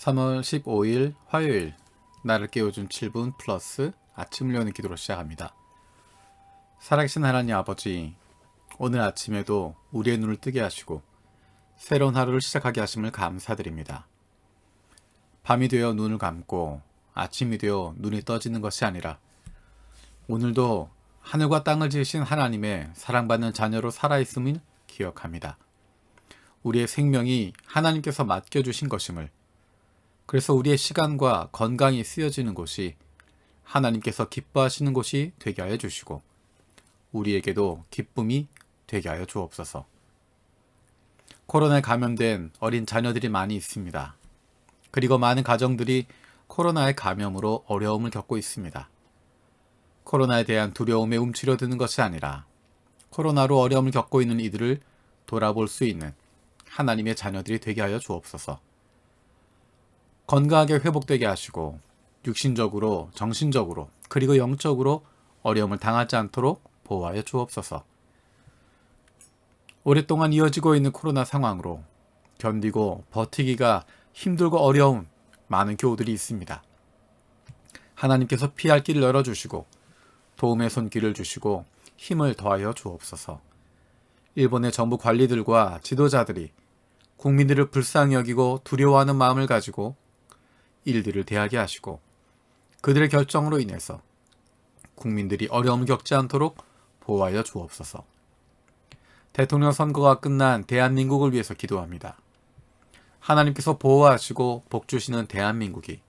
3월 15일 화요일, 나를 깨워준 7분 플러스 아침을 여는 기도로 시작합니다. 살아계신 하나님 아버지, 오늘 아침에도 우리의 눈을 뜨게 하시고 새로운 하루를 시작하게 하심을 감사드립니다. 밤이 되어 눈을 감고 아침이 되어 눈이 떠지는 것이 아니라 오늘도 하늘과 땅을 지으신 하나님의 사랑받는 자녀로 살아있음을 기억합니다. 우리의 생명이 하나님께서 맡겨주신 것임을, 그래서 우리의 시간과 건강이 쓰여지는 곳이 하나님께서 기뻐하시는 곳이 되게 하여 주시고 우리에게도 기쁨이 되게 하여 주옵소서. 코로나에 감염된 어린 자녀들이 많이 있습니다. 그리고 많은 가정들이 코로나의 감염으로 어려움을 겪고 있습니다. 코로나에 대한 두려움에 움츠려드는 것이 아니라 코로나로 어려움을 겪고 있는 이들을 돌아볼 수 있는 하나님의 자녀들이 되게 하여 주옵소서. 건강하게 회복되게 하시고 육신적으로, 정신적으로, 그리고 영적으로 어려움을 당하지 않도록 보호하여 주옵소서. 오랫동안 이어지고 있는 코로나 상황으로 견디고 버티기가 힘들고 어려운 많은 교우들이 있습니다. 하나님께서 피할 길을 열어주시고 도움의 손길을 주시고 힘을 더하여 주옵소서. 일본의 정부 관리들과 지도자들이 국민들을 불쌍히 여기고 두려워하는 마음을 가지고 일들을 대하게 하시고 그들의 결정으로 인해서 국민들이 어려움을 겪지 않도록 보호하여 주옵소서. 대통령 선거가 끝난 대한민국을 위해서 기도합니다. 하나님께서 보호하시고 복주시는 대한민국이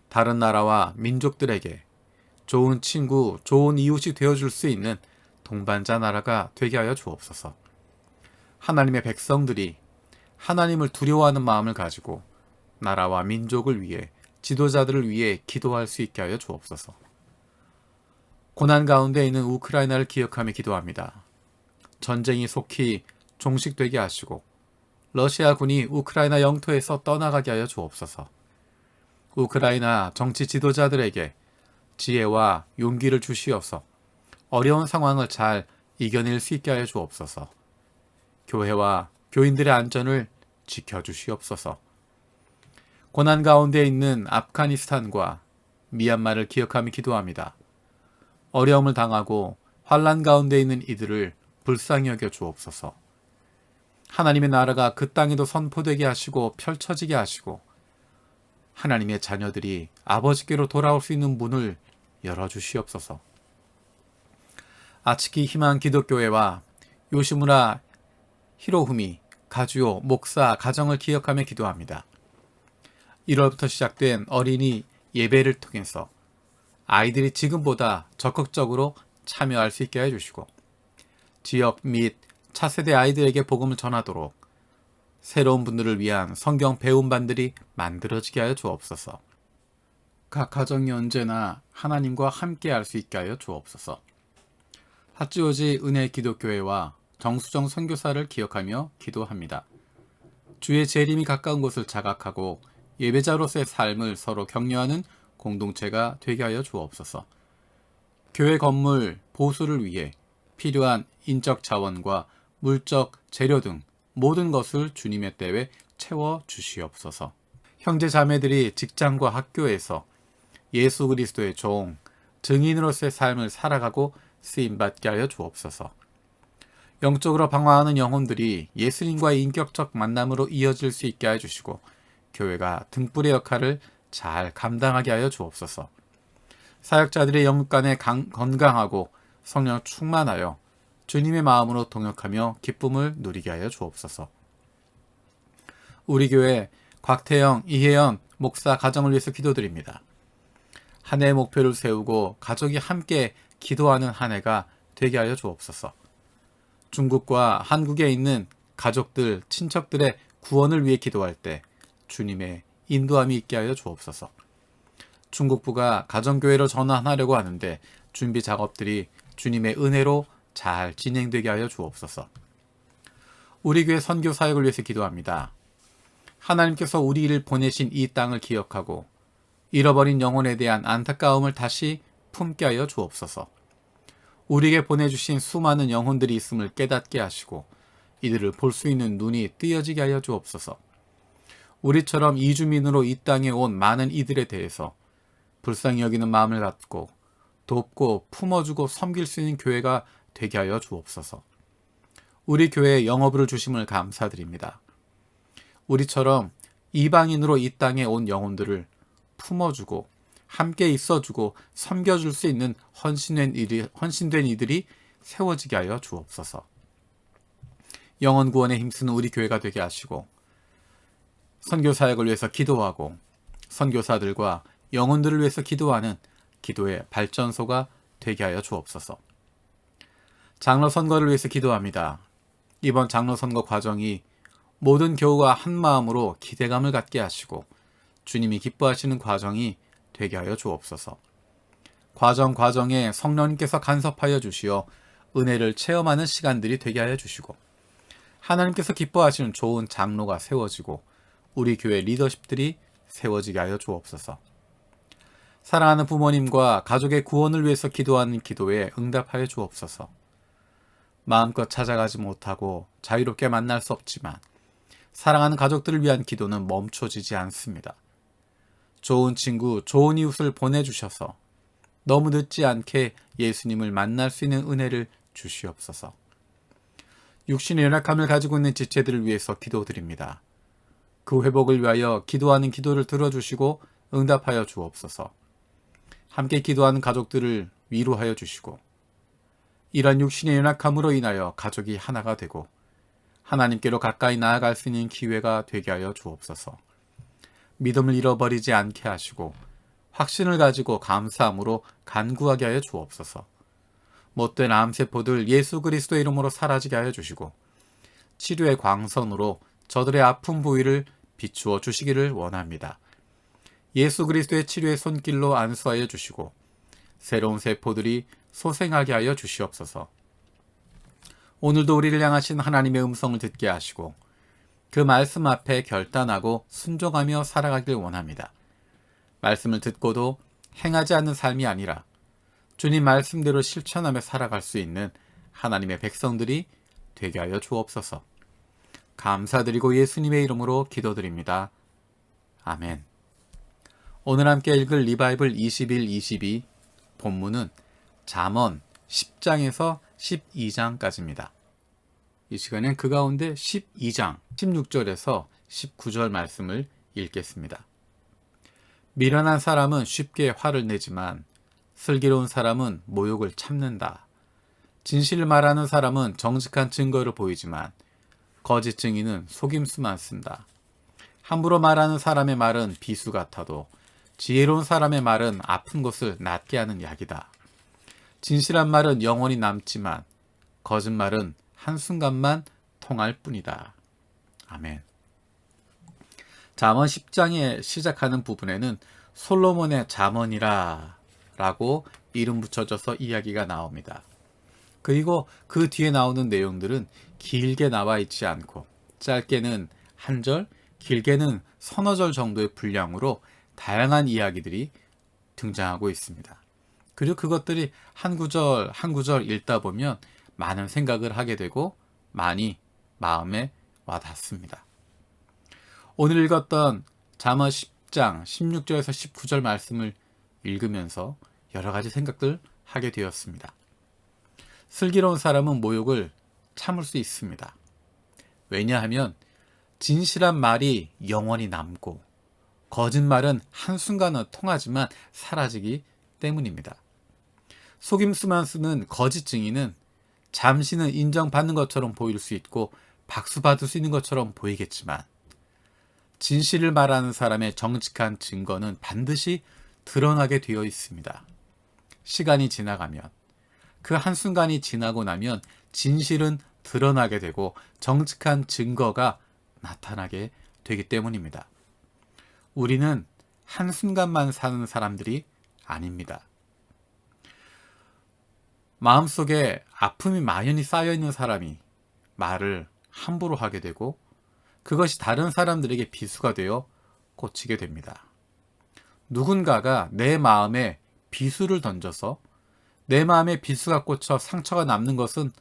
다른 나라와 민족들에게 좋은 친구, 좋은 이웃이 되어줄 수 있는 동반자 나라가 되게 하여 주옵소서. 하나님의 백성들이 하나님을 두려워하는 마음을 가지고 나라와 민족을 위해, 지도자들을 위해 기도할 수 있게 하여 주옵소서. 고난 가운데 있는 우크라이나를 기억하며 기도합니다. 전쟁이 속히 종식되게 하시고 러시아군이 우크라이나 영토에서 떠나가게 하여 주옵소서. 우크라이나 정치 지도자들에게 지혜와 용기를 주시어서 어려운 상황을 잘 이겨낼 수 있게 하여 주옵소서. 교회와 교인들의 안전을 지켜주시옵소서. 고난 가운데 있는 아프가니스탄과 미얀마를 기억하며 기도합니다. 어려움을 당하고 환난 가운데 있는 이들을 불쌍히 여겨 주옵소서. 하나님의 나라가 그 땅에도 선포되게 하시고 펼쳐지게 하시고 하나님의 자녀들이 아버지께로 돌아올 수 있는 문을 열어주시옵소서. 아츠키 희망 기독교회와 요시무라 히로후미 가주요 목사 가정을 기억하며 기도합니다. 1월부터 시작된 어린이 예배를 통해서 아이들이 지금보다 적극적으로 참여할 수 있게 해주시고 지역 및 차세대 아이들에게 복음을 전하도록 새로운 분들을 위한 성경 배움반들이 만들어지게 하여 주옵소서. 각 가정이 언제나 하나님과 함께 할 수 있게 하여 주옵소서. 하찌오지 은혜 기독교회와 정수정 선교사를 기억하며 기도합니다. 주의 재림이 가까운 것을 자각하고 예배자로서의 삶을 서로 격려하는 공동체가 되게 하여 주옵소서. 교회 건물 보수를 위해 필요한 인적 자원과 물적 재료 등 모든 것을 주님의 때에 채워 주시옵소서. 형제 자매들이 직장과 학교에서 예수 그리스도의 종, 증인으로서의 삶을 살아가고 쓰임받게 하여 주옵소서. 영적으로 방황하는 영혼들이 예수님과의 인격적 만남으로 이어질 수 있게 해주시고 교회가 등불의 역할을 잘 감당하게 하여 주옵소서. 사역자들의 영육간에 건강하고 성령 충만하여 주님의 마음으로 동역하며 기쁨을 누리게 하여 주옵소서. 우리 교회 곽태영, 이혜연 목사 가정을 위해서 기도드립니다. 한 해의 목표를 세우고 가족이 함께 기도하는 한 해가 되게 하여 주옵소서. 중국과 한국에 있는 가족들, 친척들의 구원을 위해 기도할 때 주님의 인도함이 있게 하여 주옵소서. 중국부가 가정교회로 전환하려고 하는데 준비 작업들이 주님의 은혜로 잘 진행되게 하여 주옵소서. 우리 교회 선교 사역을 위해서 기도합니다. 하나님께서 우리를 보내신 이 땅을 기억하고 잃어버린 영혼에 대한 안타까움을 다시 품게 하여 주옵소서. 우리에게 보내주신 수많은 영혼들이 있음을 깨닫게 하시고 이들을 볼 수 있는 눈이 뜨여지게 하여 주옵소서. 우리처럼 이주민으로 이 땅에 온 많은 이들에 대해서 불쌍히 여기는 마음을 갖고 돕고 품어주고 섬길 수 있는 교회가 되게 하여 주옵소서. 우리 교회에 영업을 주심을 감사드립니다. 우리처럼 이방인으로 이 땅에 온 영혼들을 품어주고 함께 있어주고 섬겨줄 수 있는 헌신된 이들이 세워지게 하여 주옵소서. 영혼 구원에 힘쓰는 우리 교회가 되게 하시고 선교 사역을 위해서 기도하고 선교사들과 영혼들을 위해서 기도하는 기도의 발전소가 되게 하여 주옵소서. 장로 선거를 위해서 기도합니다. 이번 장로 선거 과정이 모든 교우가 한 마음으로 기대감을 갖게 하시고 주님이 기뻐하시는 과정이 되게 하여 주옵소서. 과정에 성령님께서 간섭하여 주시어 은혜를 체험하는 시간들이 되게 하여 주시고 하나님께서 기뻐하시는 좋은 장로가 세워지고 우리 교회 리더십들이 세워지게 하여 주옵소서. 사랑하는 부모님과 가족의 구원을 위해서 기도하는 기도에 응답하여 주옵소서. 마음껏 찾아가지 못하고 자유롭게 만날 수 없지만 사랑하는 가족들을 위한 기도는 멈춰지지 않습니다. 좋은 친구, 좋은 이웃을 보내주셔서 너무 늦지 않게 예수님을 만날 수 있는 은혜를 주시옵소서. 육신의 연약함을 가지고 있는 지체들을 위해서 기도드립니다. 그 회복을 위하여 기도하는 기도를 들어주시고 응답하여 주옵소서. 함께 기도하는 가족들을 위로하여 주시고 이러한 육신의 연약함으로 인하여 가족이 하나가 되고 하나님께로 가까이 나아갈 수 있는 기회가 되게 하여 주옵소서. 믿음을 잃어버리지 않게 하시고 확신을 가지고 감사함으로 간구하게 하여 주옵소서. 못된 암세포들 예수 그리스도의 이름으로 사라지게 하여 주시고 치료의 광선으로 저들의 아픈 부위를 비추어 주시기를 원합니다. 예수 그리스도의 치료의 손길로 안수하여 주시고 새로운 세포들이 소생하게 하여 주시옵소서. 오늘도 우리를 향하신 하나님의 음성을 듣게 하시고 그 말씀 앞에 결단하고 순종하며 살아가길 원합니다. 말씀을 듣고도 행하지 않는 삶이 아니라 주님 말씀대로 실천하며 살아갈 수 있는 하나님의 백성들이 되게 하여 주옵소서. 감사드리고 예수님의 이름으로 기도드립니다. 아멘. 오늘 함께 읽을 리바이블 21-22 본문은 잠언 10장에서 12장까지입니다. 이 시간엔 그 가운데 12장 16절에서 19절 말씀을 읽겠습니다. 미련한 사람은 쉽게 화를 내지만 슬기로운 사람은 모욕을 참는다. 진실을 말하는 사람은 정직한 증거를 보이지만 거짓 증인은 속임수만 쓴다. 함부로 말하는 사람의 말은 비수 같아도 지혜로운 사람의 말은 아픈 곳을 낫게 하는 약이다. 진실한 말은 영원히 남지만 거짓말은 한순간만 통할 뿐이다. 아멘. 잠언 10장에 시작하는 부분에는 솔로몬의 잠언이라 라고 이름 붙여져서 이야기가 나옵니다. 그리고 그 뒤에 나오는 내용들은 길게 나와 있지 않고 짧게는 한 절, 길게는 서너 절 정도의 분량으로 다양한 이야기들이 등장하고 있습니다. 그리고 그것들이 한 구절 한 구절 읽다 보면 많은 생각을 하게 되고 많이 마음에 와닿습니다. 오늘 읽었던 잠언 10장 16절에서 19절 말씀을 읽으면서 여러 가지 생각들 하게 되었습니다. 슬기로운 사람은 모욕을 참을 수 있습니다. 왜냐하면 진실한 말이 영원히 남고 거짓말은 한순간은 통하지만 사라지기 때문입니다. 속임수만 쓰는 거짓 증인은 잠시는 인정받는 것처럼 보일 수 있고 박수 받을 수 있는 것처럼 보이겠지만 진실을 말하는 사람의 정직한 증거는 반드시 드러나게 되어 있습니다. 시간이 지나가면 그 한순간이 지나고 나면 진실은 드러나게 되고 정직한 증거가 나타나게 되기 때문입니다. 우리는 한순간만 사는 사람들이 아닙니다. 마음속에 아픔이 막연히 쌓여있는 사람이 말을 함부로 하게 되고 그것이 다른 사람들에게 비수가 되어 꽂히게 됩니다. 누군가가 내 마음에 비수를 던져서 내 마음에 비수가 꽂혀 상처가 남는 것은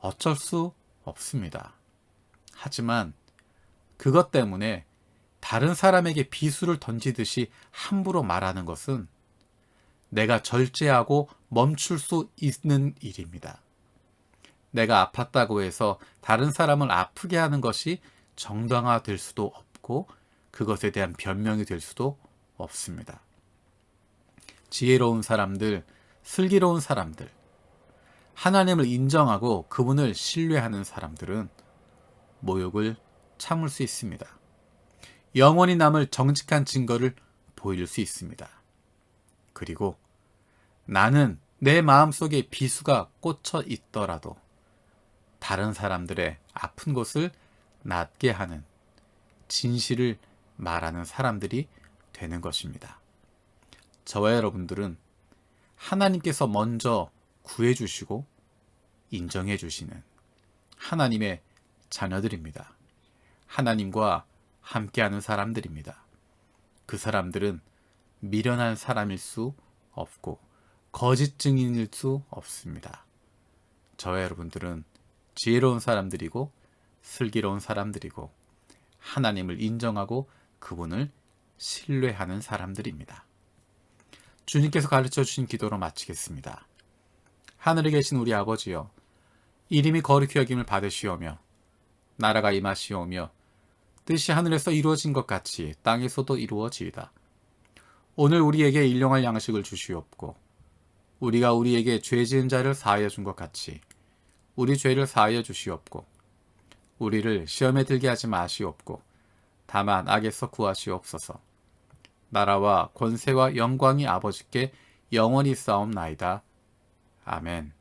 어쩔 수 없습니다. 하지만 그것 때문에 다른 사람에게 비수를 던지듯이 함부로 말하는 것은 내가 절제하고 멈출 수 있는 일입니다. 내가 아팠다고 해서 다른 사람을 아프게 하는 것이 정당화될 수도 없고 그것에 대한 변명이 될 수도 없습니다. 지혜로운 사람들, 슬기로운 사람들, 하나님을 인정하고 그분을 신뢰하는 사람들은 모욕을 참을 수 있습니다. 영원히 남을 정직한 증거를 보일 수 있습니다. 그리고 나는 내 마음속에 비수가 꽂혀 있더라도 다른 사람들의 아픈 곳을 낫게 하는 진실을 말하는 사람들이 되는 것입니다. 저와 여러분들은 하나님께서 먼저 구해주시고 인정해주시는 하나님의 자녀들입니다. 하나님과 함께하는 사람들입니다. 그 사람들은 미련한 사람일 수 없고 거짓 증인일 수 없습니다. 저와 여러분들은 지혜로운 사람들이고 슬기로운 사람들이고 하나님을 인정하고 그분을 신뢰하는 사람들입니다. 주님께서 가르쳐 주신 기도로 마치겠습니다. 하늘에 계신 우리 아버지여, 이름이 거룩히 여김을 받으시오며 나라가 임하시오며 뜻이 하늘에서 이루어진 것 같이 땅에서도 이루어지이다. 오늘 우리에게 일용할 양식을 주시옵고 우리가 우리에게 죄 지은 자를 사하여 준 것 같이 우리 죄를 사하여 주시옵고 우리를 시험에 들게 하지 마시옵고 다만 악에서 구하시옵소서. 나라와 권세와 영광이 아버지께 영원히 싸움나이다. 아멘.